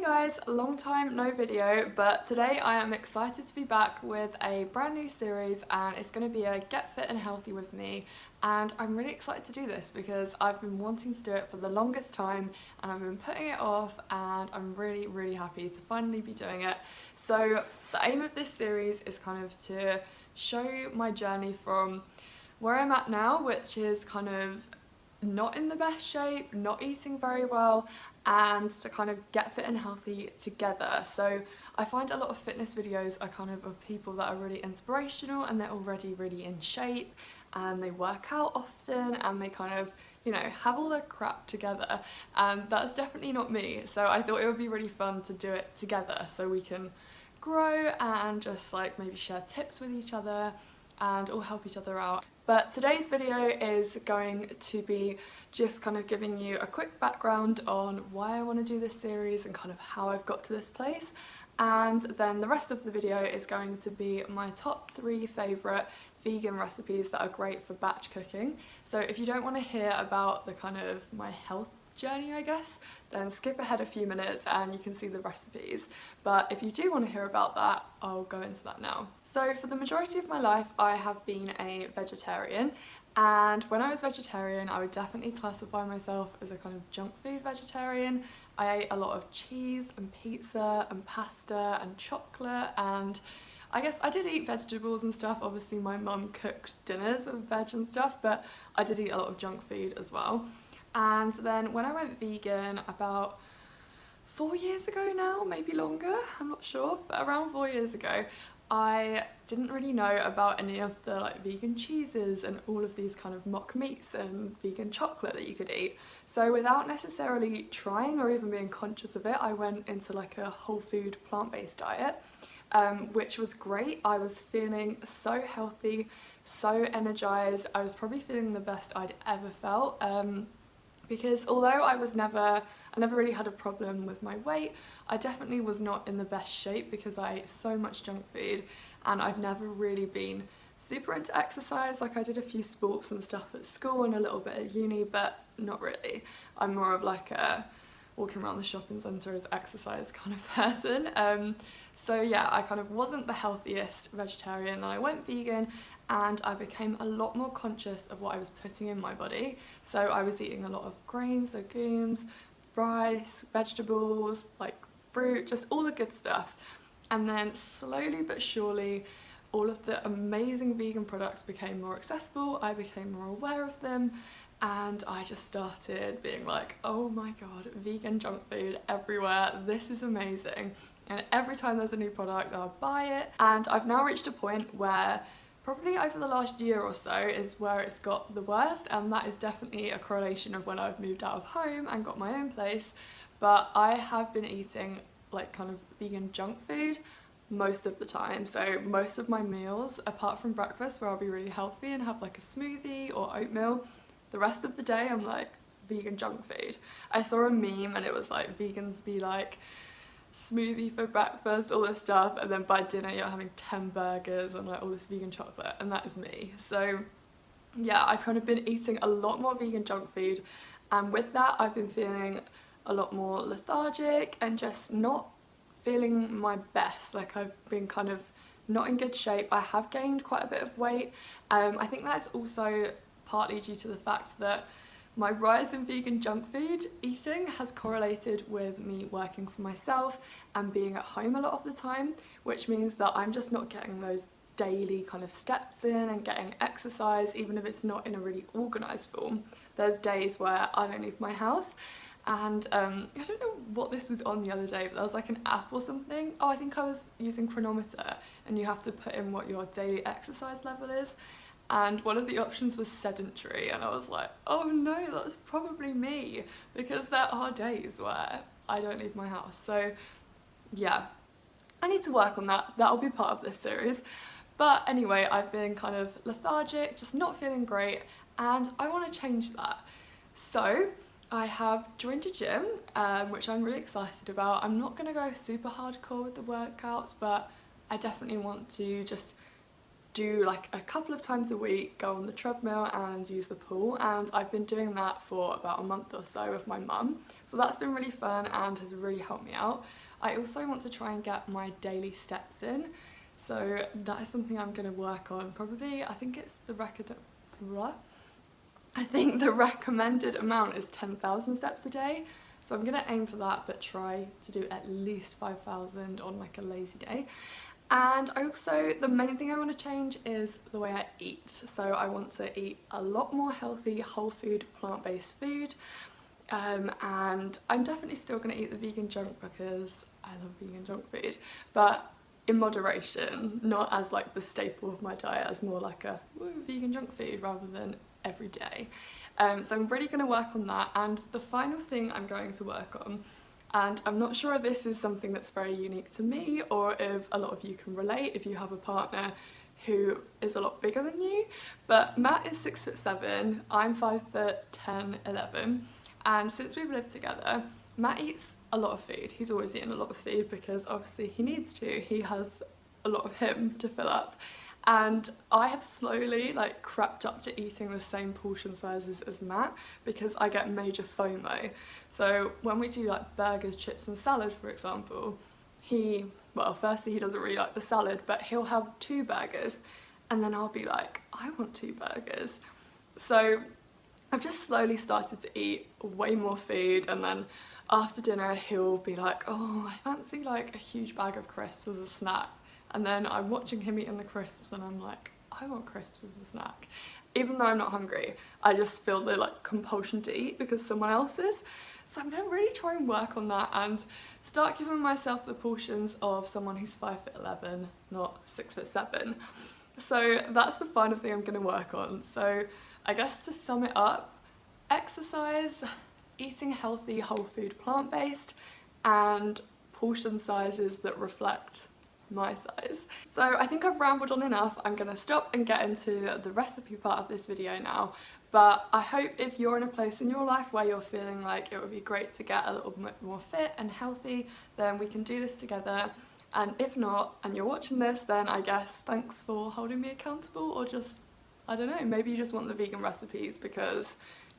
guys, long time no video, but today I am excited to be back with a brand new series, and it's going to be a Get Fit and Healthy with me. And I'm really excited to do this because I've been wanting to do it for the longest time and I've been putting it off, and I'm really happy to finally be doing it. So the aim of this series is kind of to show my journey from where I'm at now, which is kind of not in the best shape, not eating very well, and to kind of get fit and healthy together. So I find a lot of fitness videos are kind of people that are really inspirational and they're already really in shape and they work out often and they kind of, you know, have all their crap together, and that's definitely not me. So I thought it would be really fun to do it together so we can grow and just like maybe share tips with each other and all help each other out. But today's video is going to be just kind of giving you a quick background on why I want to do this series and kind of how I've got to this place. And then the rest of the video is going to be my top 3 favourite vegan recipes that are great for batch cooking. So if you don't want to hear about the kind of my health journey, I guess, then skip ahead a few minutes and you can see the recipes. But if you do want to hear about that, I'll go into that now. So for the majority of my life I have been a vegetarian, and when I was vegetarian I would definitely classify myself as a kind of junk food vegetarian. I ate a lot of cheese and pizza and pasta and chocolate, and I guess I did eat vegetables and stuff. Obviously my mum cooked dinners with veg and stuff, but I did eat a lot of junk food as well. And then when I went vegan about 4 years ago now, maybe longer, I'm not sure, but around 4 years ago, I didn't really know about any of the like vegan cheeses and all of these kind of mock meats and vegan chocolate that you could eat. So without necessarily trying or even being conscious of it, I went into like a whole food plant-based diet, which was great. I was feeling so healthy, so energized. I was probably feeling the best I'd ever felt. Because although I never really had a problem with my weight, I definitely was not in the best shape because I ate so much junk food, and I've never really been super into exercise. Like I did a few sports and stuff at school and a little bit at uni, but not really. I'm more of like a walking around the shopping centre as exercise kind of person. So yeah, I kind of wasn't the healthiest vegetarian. Then I went vegan and I became a lot more conscious of what I was putting in my body. So I was eating a lot of grains, legumes, rice, vegetables, like fruit, just all the good stuff. And then slowly but surely all of the amazing vegan products became more accessible. I became more aware of them, and I just started being like, oh my god, vegan junk food everywhere, this is amazing. And every time there's a new product I'll buy it. And I've now reached a point where probably over the last year or so is where it's got the worst, and that is definitely a correlation of when I've moved out of home and got my own place. But I have been eating like kind of vegan junk food most of the time. So most of my meals, apart from breakfast where I'll be really healthy and have like a smoothie or oatmeal, the rest of the day I'm like vegan junk food. I saw a meme and it was like vegans be like smoothie for breakfast, all this stuff, and then by dinner you're having 10 burgers and like all this vegan chocolate, and that is me. So yeah, I've kind of been eating a lot more vegan junk food, and with that I've been feeling a lot more lethargic and just not feeling my best. Like I've been kind of not in good shape. I have gained quite a bit of weight. I think that's also partly due to the fact that my rise in vegan junk food eating has correlated with me working for myself and being at home a lot of the time, which means that I'm just not getting those daily kind of steps in and getting exercise, even if it's not in a really organised form. There's days where I don't leave my house, and I don't know what this was on the other day, but there was like an app or something. Oh, I think I was using Chronometer, and you have to put in what your daily exercise level is. And one of the options was sedentary, and I was like, oh no, that's probably me, because there are days where I don't leave my house. So yeah, I need to work on that. That'll be part of this series. But anyway, I've been kind of lethargic, just not feeling great, and I want to change that. So I have joined a gym, which I'm really excited about. I'm not going to go super hardcore with the workouts, but I definitely want to just do like a couple of times a week, go on the treadmill and use the pool, and I've been doing that for about a month or so with my mum. So that's been really fun and has really helped me out. I also want to try and get my daily steps in. So that is something I'm going to work on probably. I think the recommended amount is 10,000 steps a day. So I'm going to aim for that, but try to do at least 5,000 on like a lazy day. And the main thing I want to change is the way I eat. So I want to eat a lot more healthy, whole food, plant-based food. And I'm definitely still going to eat the vegan junk because I love vegan junk food, but in moderation, not as like the staple of my diet, as more like a vegan junk food rather than every day. So I'm really going to work on that. And the final thing I'm going to work on, and I'm not sure if this is something that's very unique to me or if a lot of you can relate if you have a partner who is a lot bigger than you, but Matt is 6'7", I'm 5'10", 11, and since we've lived together, Matt eats a lot of food. He's always eaten a lot of food because obviously he needs to. He has a lot of him to fill up. And I have slowly like crept up to eating the same portion sizes as Matt because I get major FOMO. So when we do like burgers, chips and salad, for example, firstly he doesn't really like the salad, but he'll have 2 burgers and then I'll be like, I want 2 burgers. So I've just slowly started to eat way more food, and then after dinner he'll be like, oh, I fancy like a huge bag of crisps as a snack. And then I'm watching him eating the crisps and I'm like, I want crisps as a snack. Even though I'm not hungry, I just feel the like compulsion to eat because someone else is. So I'm gonna really try and work on that and start giving myself the portions of someone who's 5'11", not 6'7". So that's the final thing I'm gonna work on. So I guess to sum it up, exercise, eating healthy, whole food, plant-based, and portion sizes that reflect my size. So I think I've rambled on enough. I'm gonna stop and get into the recipe part of this video now, but I hope if you're in a place in your life where you're feeling like it would be great to get a little bit more fit and healthy, then we can do this together. And if not, and you're watching this, then I guess thanks for holding me accountable, or just, I don't know, maybe you just want the vegan recipes because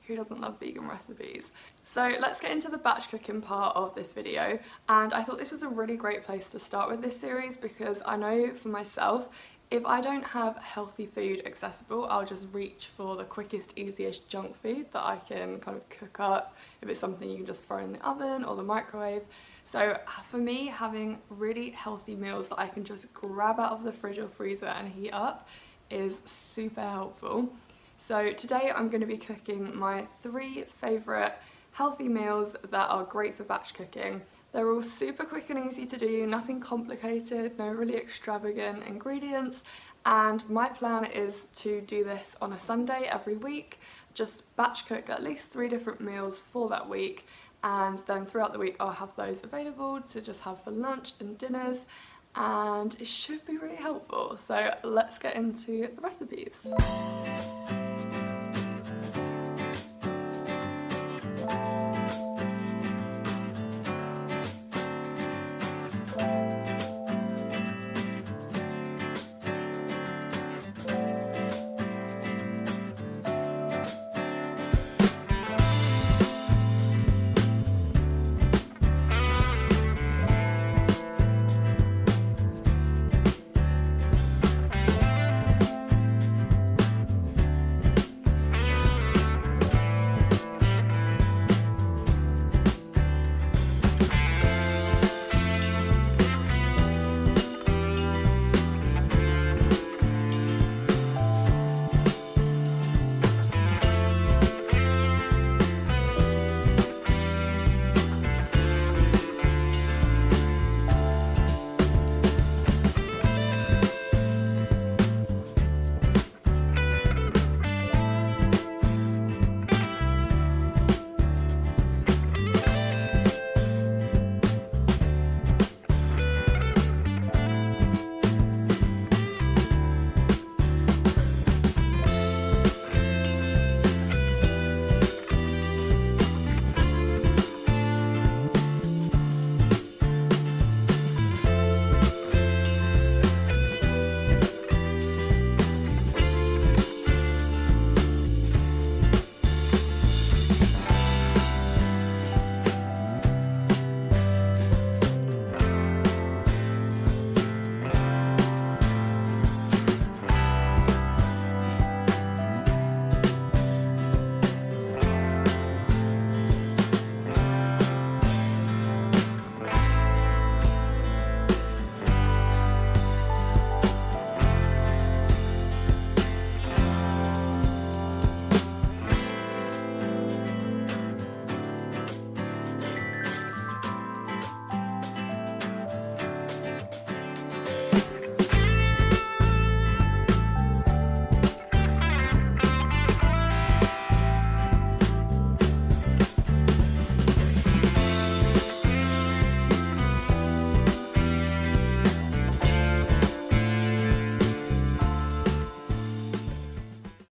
who doesn't love vegan recipes? So let's get into the batch cooking part of this video, and I thought this was a really great place to start with this series because I know for myself, if I don't have healthy food accessible, I'll just reach for the quickest, easiest junk food that I can kind of cook up, if it's something you can just throw in the oven or the microwave. So for me, having really healthy meals that I can just grab out of the fridge or freezer and heat up is super helpful. So today I'm going to be cooking my 3 favourite healthy meals that are great for batch cooking. They're all super quick and easy to do, nothing complicated, no really extravagant ingredients, and my plan is to do this on a Sunday every week, just batch cook at least 3 different meals for that week, and then throughout the week I'll have those available to just have for lunch and dinners, and it should be really helpful. So let's get into the recipes.